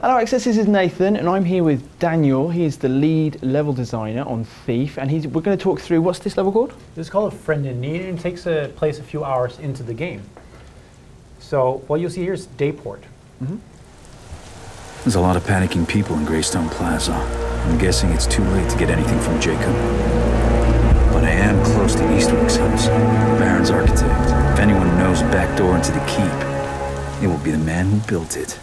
Hello Access, this is Nathan and I'm here with Daniel. He's the lead level designer on Thief and we're going to talk through, what's this level called? This is called A Friend in Need and it takes place a few hours into the game. So what you'll see here is Dayport. There's a lot of panicking people in Greystone Plaza. I'm guessing it's too late to get anything from Jacob. But I am close to Eastwick's house, Baron's architect. If anyone knows a back door into the keep, it will be the man who built it.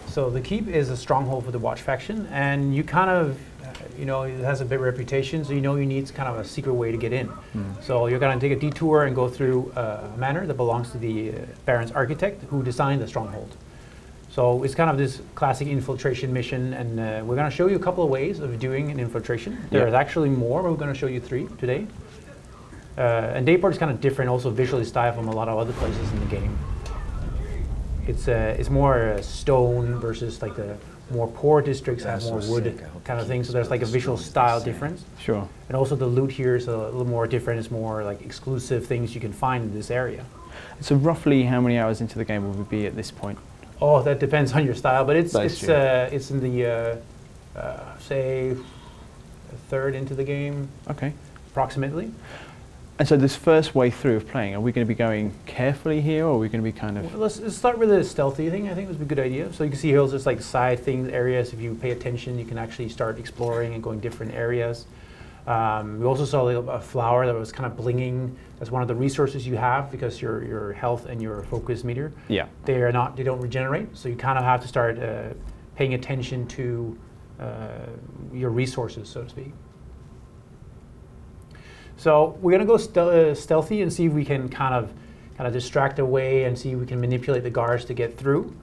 So the keep is a stronghold for the Watch faction, and you kind of, it has a big reputation, so you need kind of a secret way to get in. So you're going to take a detour and go through a manor that belongs to the Baron's architect who designed the stronghold. So it's kind of this classic infiltration mission, and we're going to show you a couple of ways of doing an infiltration. There's actually more, but we're going to show you 3 today. And Dayport is kind of different, also visually styled from a lot of other places in the game. It's more stone versus like the more poor districts have more wood kind of thing. So there's like a visual style difference. Sure. And also the loot here is a little more different. It's more like exclusive things you can find in this area. So roughly how many hours into the game will we be at this point? Oh, that depends on your style, but it's in the say a third into the game. Okay. Approximately. And so this first way through of playing, are we going to be going carefully here, or are we going to be kind of... Well, let's start with the stealthy thing. I think would be a good idea. So you can see here, just like side things, areas. If you pay attention, you can actually start exploring and going different areas. We also saw a flower that was kind of blinging. That's one of the resources you have because your health and your focus meter. Yeah. They don't regenerate. So you kind of have to start paying attention to your resources, so to speak. So we're going to go stealthy and see if we can kind of distract away and see if we can manipulate the guards to get through.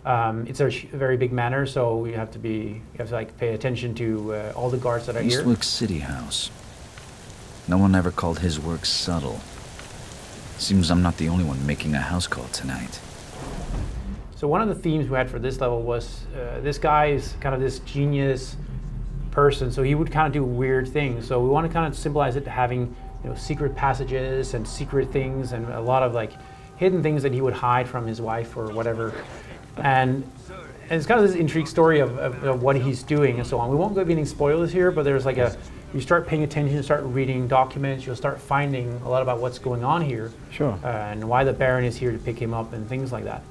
It's a very big manor, so you have to like pay attention to all the guards that are here. Eastwick City House. No one ever called his work subtle. Seems I'm not the only one making a house call tonight. So one of the themes we had for this level was this guy is kind of this genius person, so he would kind of do weird things. So we want to kind of symbolize it to having secret passages and secret things and a lot of like hidden things that he would hide from his wife or whatever. And it's kind of this intrigue story of what he's doing and so on. We won't give any spoilers here, but there's like you start paying attention, start reading documents, you'll start finding a lot about what's going on here. Sure. And why the Baron is here to pick him up and things like that.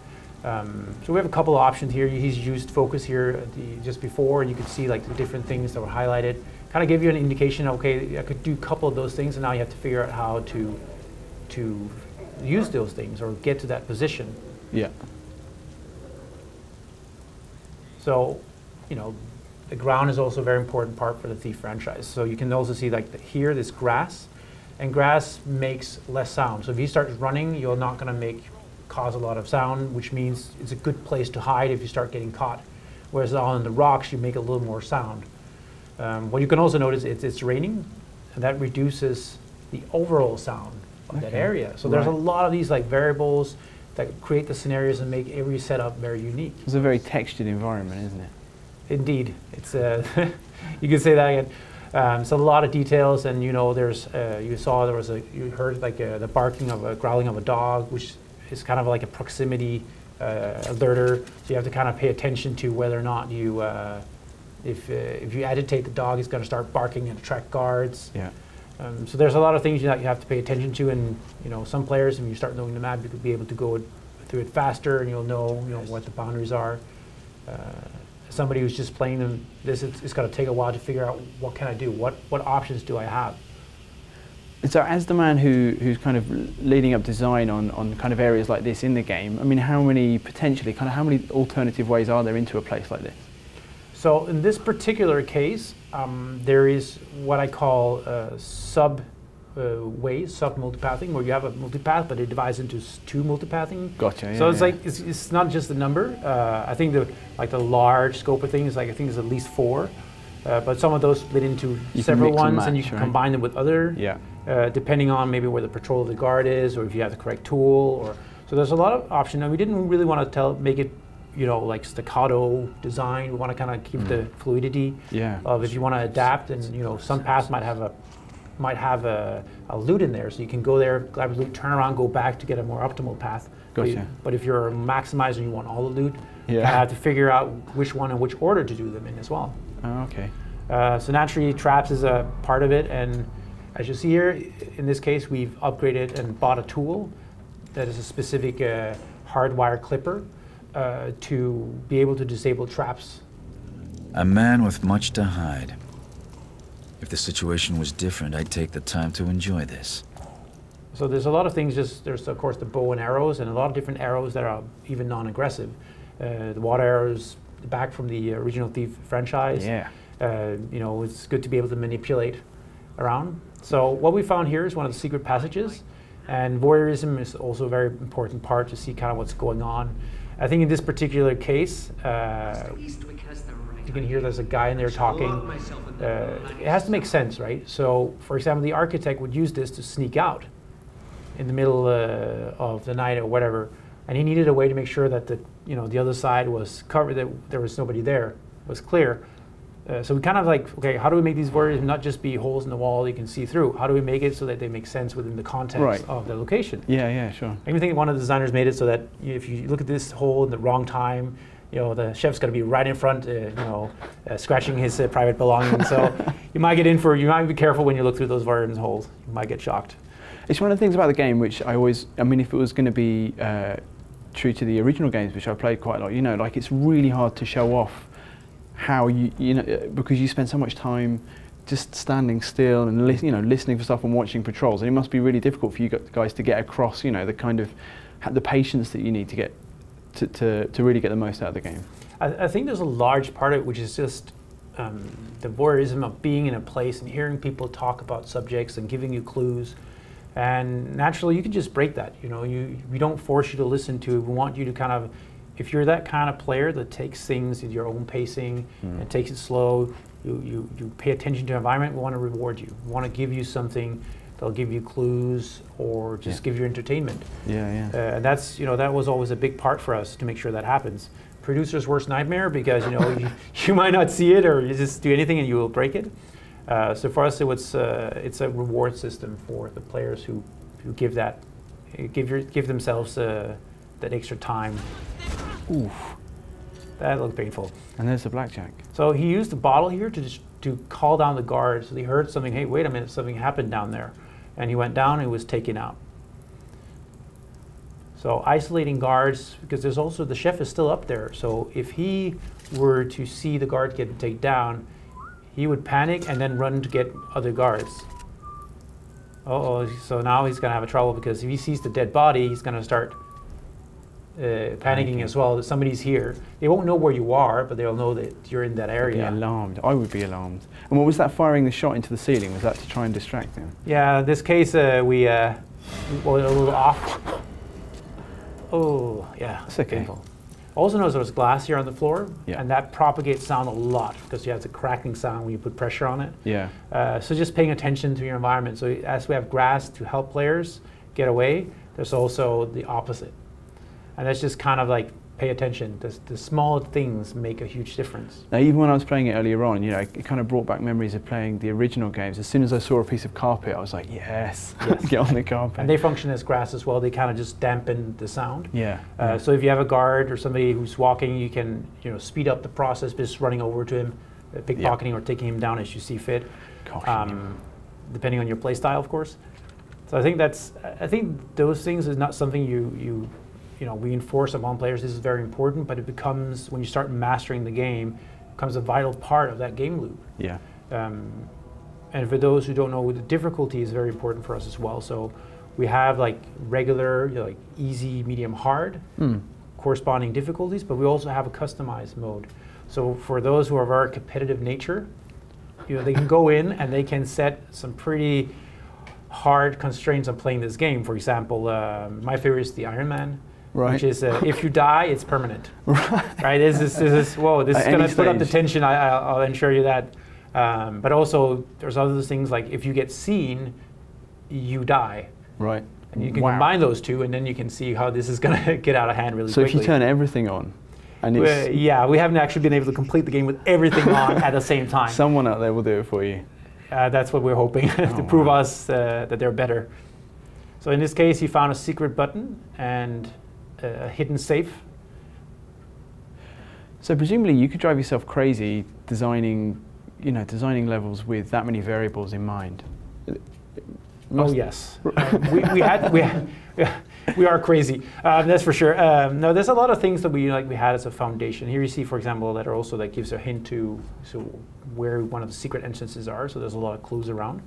So we have a couple of options here. He's used focus here just before, and you could see like the different things that were highlighted. Kind of give you an indication, okay, I could do a couple of those things, and now you have to figure out how to use those things or get to that position. Yeah. So, the ground is also a very important part for the Thief franchise. So you can also see like here, this grass, and grass makes less sound. So if he starts running, you're not going to cause a lot of sound, which means it's a good place to hide if you start getting caught. Whereas on the rocks, you make a little more sound. What you can also notice is it's raining, and that reduces the overall sound of that area. So there's a lot of these like variables that create the scenarios and make every setup very unique. It's a very textured environment, isn't it? Indeed, it's you can say that again. So a lot of details, and there's you heard like the barking of growling of a dog, which is kind of like a proximity alerter. So you have to kind of pay attention to whether or not you, if you agitate the dog, it's going to start barking and attract guards. Yeah. So there's a lot of things that you have to pay attention to, and some players, if you start knowing the map, you could be able to go through it faster, and you'll know what the boundaries are. Somebody who's just playing this, it's going to take a while to figure out what can I do, what options do I have. So as the man who's kind of leading up design on kind of areas like this in the game, I mean, how many alternative ways are there into a place like this? So in this particular case, there is what I call sub-ways, sub-multipathing, where you have a multipath, but it divides into 2 multipathing. Gotcha. Yeah, so it's like it's not just the number. I think the large scope of things, like I think it's at least 4, but some of those split into several ones, and you can combine them with other. Yeah. Depending on maybe where the patrol of the guard is, or if you have the correct tool, so there's a lot of options. And we didn't really want to make it, like staccato design. We want to kind of keep the fluidity of if you want to adapt, and some paths might have a loot in there, so you can go there, grab a loot, turn around, go back to get a more optimal path. Gotcha. But if you're a maximizer and you want all the loot, Yeah. you have to figure out which one and which order to do them in as well. Oh, okay. So naturally, traps is a part of it, and as you see here, in this case, we've upgraded and bought a tool that is a specific hardwire clipper to be able to disable traps. A man with much to hide. If the situation was different, I'd take the time to enjoy this. So there's a lot of things, there's of course the bow and arrows, and a lot of different arrows that are even non-aggressive. The water arrows back from the original Thief franchise. Yeah. You know, it's good to be able to manipulate around. So what we found here is one of the secret passages, and voyeurism is also a very important part to see kind of what's going on. I think in this particular case, you can hear there's a guy in there talking. It has to make sense, right? So, for example, the architect would use this to sneak out in the middle of the night or whatever, and he needed a way to make sure that the other side was covered, that there was nobody there, was clear. So we kind of like, okay, how do we make these voyeurs not just be holes in the wall you can see through? How do we make it so that they make sense within the context of the location? Yeah, yeah, sure. I even think one of the designers made it so that if you look at this hole in the wrong time, you know, the chef's going to be right in front, scratching his private belongings. So you might be careful when you look through those voyeurs holes. You might get shocked. It's one of the things about the game which I mean, if it was going to be true to the original games, which I played quite a lot, you know, like it's really hard to show off how you know, because you spend so much time just standing still and listening for stuff and watching patrols, and it must be really difficult for you guys to get across, you know, the kind of the patience that you need to get to really get the most out of the game. I think there's a large part of it which is just the voyeurism of being in a place and hearing people talk about subjects and giving you clues, and naturally you can just break that. You know, we don't force you to listen to it. We want you to kind of, if you're that kind of player that takes things at your own pacing and takes it slow, you pay attention to the environment, we want to reward you. We want to give you something that'll give you clues or just give you entertainment. Yeah, yeah. And that's, you know, that was always a big part for us to make sure that happens. Producer's worst nightmare, because you know you might not see it or you just do anything and you will break it. So for us, it's a reward system for the players who give themselves that extra time. Oof. That looked painful. And there's the blackjack. So he used the bottle here to call down the guards. So he heard something, hey, wait a minute, something happened down there. And he went down and he was taken out. So isolating guards, because there's also, the chef is still up there. So if he were to see the guard get taken down, he would panic and then run to get other guards. Uh-oh, so now he's gonna have a trouble, because if he sees the dead body, he's gonna start panicking as well, that somebody's here. They won't know where you are, but they'll know that you're in that area. They'd be alarmed. I would be alarmed. And what was that firing the shot into the ceiling? Was that to try and distract him? Yeah, in this case, we were a little off. Oh, yeah. That's okay. Painful. Also notice there was glass here on the floor, Yeah. and that propagates sound a lot, because you have the cracking sound when you put pressure on it. Yeah. So just paying attention to your environment. So as we have grass to help players get away, there's also the opposite. And that's just kind of like, pay attention. The small things make a huge difference. Now, even when I was playing it earlier on, you know, it kind of brought back memories of playing the original games. As soon as I saw a piece of carpet, I was like, yes. Get on the carpet. And they function as grass as well. They kind of just dampen the sound. Yeah. So if you have a guard or somebody who's walking, you can, you know, speed up the process by just running over to him, pickpocketing or taking him down as you see fit. Depending on your play style, of course. So I think those things is not something you know, we enforce upon players. This is very important, but it becomes, when you start mastering the game, becomes a vital part of that game loop. Yeah. And for those who don't know, the difficulty is very important for us as well. So we have like regular, you know, like easy, medium, hard, corresponding difficulties, but we also have a customized mode. So for those who are very competitive nature, you know, they can go in and they can set some pretty hard constraints on playing this game. For example, my favorite is the Iron Man. Right. Which is, if you die, it's whoa, this is going to put up the tension, I'll ensure you that. But also, there's other things like, if you get seen, you die. Right. And you can combine those two, and then you can see how this is going to get out of hand really quickly. So if you turn everything on, and it's... yeah, we haven't actually been able to complete the game with everything on at the same time. Someone out there will do it for you. That's what we're hoping, to prove us that they're better. So in this case, he found a secret button, and a hidden safe. So presumably you could drive yourself crazy designing, designing levels with that many variables in mind. Oh yes, we are crazy. That's for sure. No, there's a lot of things that we had as a foundation. Here you see, for example, that also that gives a hint to where one of the secret entrances are. So there's a lot of clues around.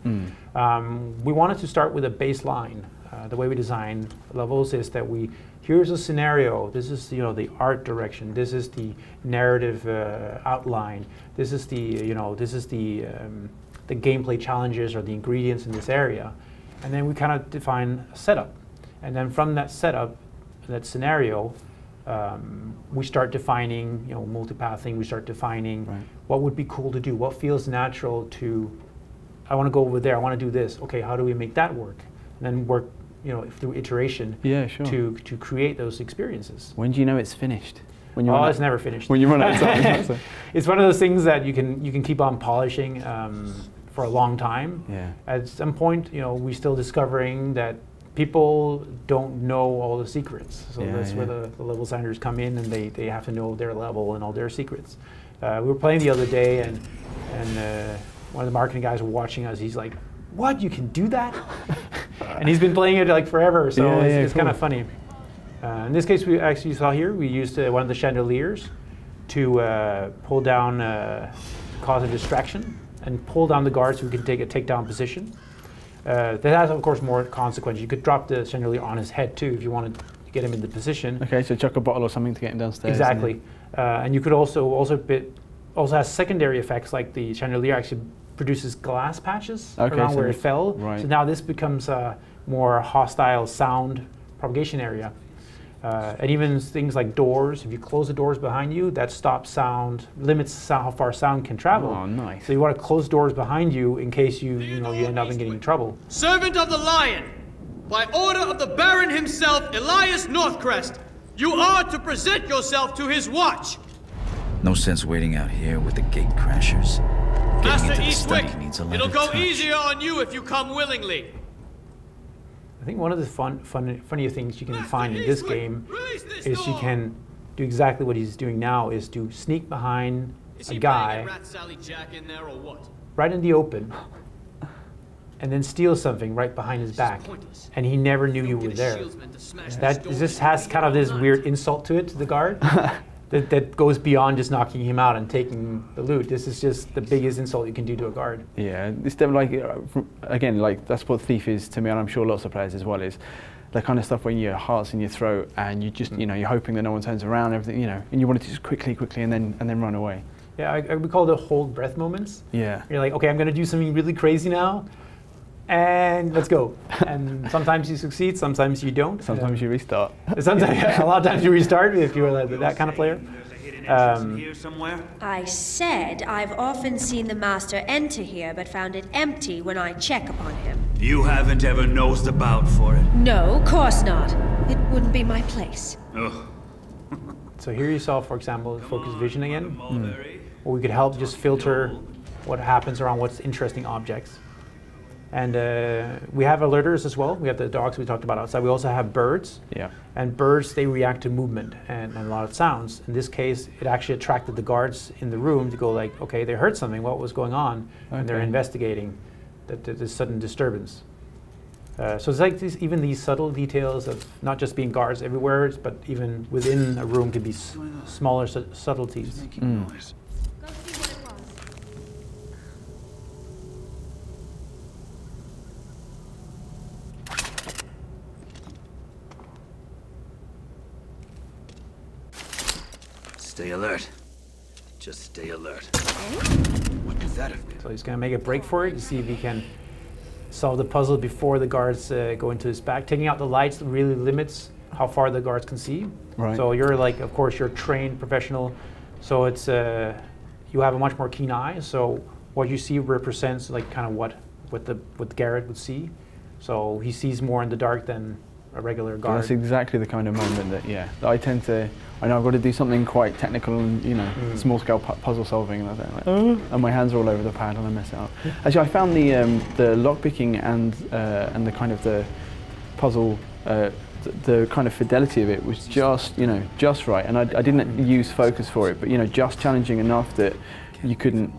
We wanted to start with a baseline. The way we design levels is that here's a scenario. This is the art direction. This is the narrative outline. This is the gameplay challenges or the ingredients in this area, and then we kind of define a setup. And then from that setup, that scenario, we start defining, multipathing. We start defining what would be cool to do, what feels natural to. I want to go over there. I want to do this. Okay, how do we make that work? And then work, through iteration. Yeah, sure. To create those experiences. When do you know it's finished? When you it's never finished. When you run out of time. It's one of those things that you can keep on polishing for a long time. Yeah. At some point, we're still discovering that people don't know all the secrets. So that's where the level designers come in, and they have to know their level and all their secrets. We were playing the other day, and one of the marketing guys were watching us. He's like, "What? You can do that?" And he's been playing it forever, so it's kind of funny. In this case, we actually saw here, we used one of the chandeliers to pull down, cause a distraction, and pull down the guard so we can take a takedown position. That has, of course, more consequences. You could drop the chandelier on his head too if you wanted to get him in the position. Okay, so chuck a bottle or something to get him downstairs. Exactly, and you could also has secondary effects, like the chandelier actually produces glass patches around where it fell. Right. So now this becomes a more hostile sound propagation area. And even things like doors, if you close the doors behind you, that stops sound, limits how far sound can travel. Oh, nice. So you want to close doors behind you in case you end up in getting in trouble. Servant of the Lion, by order of the Baron himself, Elias Northcrest, you are to present yourself to his watch. No sense waiting out here with the gate crashers. Master Getting into the Eastwick, study needs a lighter it'll go touch. easier on you if you come willingly. I think one of the funnier things you can Master find in this Eastwick, game release this is you door. can do exactly what he's doing now, is to sneak behind Is a he guy playing a Rat Sally Jack in there or what? right in the open, and then steal something right behind his back, pointless. and he never knew you were Get a there. shieldsman to smash That this door this with has you kind of this all weird night. insult to it, to the guard, that goes beyond just knocking him out and taking the loot. This is just the biggest insult you can do to a guard. Yeah, it's definitely again, that's what Thief is to me, and I'm sure lots of players as well, is the kind of stuff when your heart's in your throat and you just you're hoping that no one turns around, everything, and you want it to just quickly and then run away. Yeah, we call it hold breath moments. Yeah. You're like, okay, I'm gonna do something really crazy now, and let's go. And sometimes you succeed, sometimes you don't. Sometimes you restart. Sometimes, a lot of times you restart if you're that kind of player. Here somewhere? I said I've often seen the master enter here, but found it empty when I check upon him. You haven't ever nosed about for it. No, of course not. It wouldn't be my place. Ugh. So here you saw, for example, focus vision again, where we could help just filter what happens around what's interesting objects. And we have alerters as well. We have the dogs we talked about outside. We also have birds. Yeah. And birds, they react to movement and a lot of sounds. In this case, it actually attracted the guards in the room to go like, okay, they heard something, what was going on? And they're Okay. investigating the sudden disturbance. So it's like even these subtle details of not just being guards everywhere, but even within a room could be smaller subtleties. Making noise. Go see what it was. Stay alert. Just stay alert. What could that have been? So he's going to make a break for it to see if he can solve the puzzle before the guards go into his back. Taking out the lights really limits how far the guards can see. Right. So you're like, of course, you're a trained professional. So it's you have a much more keen eye. So what you see represents like kind of what Garrett would see. So he sees more in the dark than a regular So guard. that's exactly the kind of moment that I know I've got to do something quite technical and small scale puzzle solving, and I think and my hands are all over the pad and I mess it up. Actually, I found the lock picking and the kind of the puzzle the kind of fidelity of it was just, you know, just right. And I didn't use focus for it, but, you know, just challenging enough that you couldn't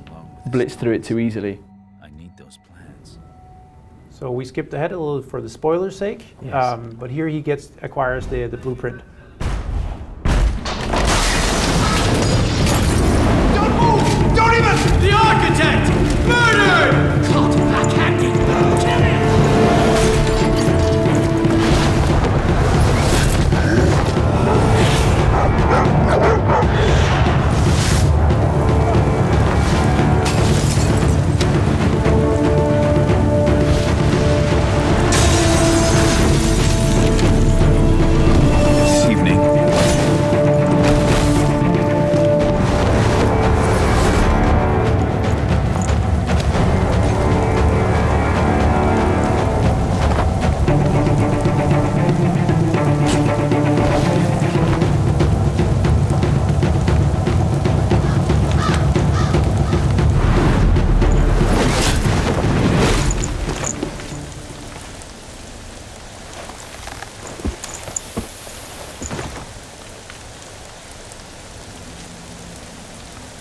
blitz through it too easily. I need those plans. So we skipped ahead a little for the spoiler's sake, Yes. but here he acquires the blueprint. Don't move! Don't even! The architect! Murdered! Caught backhanded! Kill him! This evening,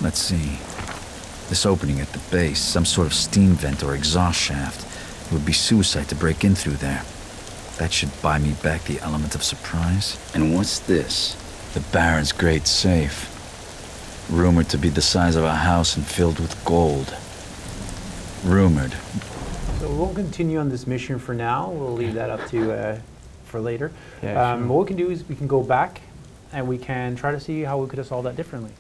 let's see. This opening at the base, some sort of steam vent or exhaust shaft. It would be suicide to break in through there. That should buy me back the element of surprise. And what's this? The Baron's great safe. Rumored to be the size of a house and filled with gold. Rumored. So we won't continue on this mission for now. We'll leave that up to for later. Yeah, sure. What we can do is we can go back and we can try to see how we could have solved that differently.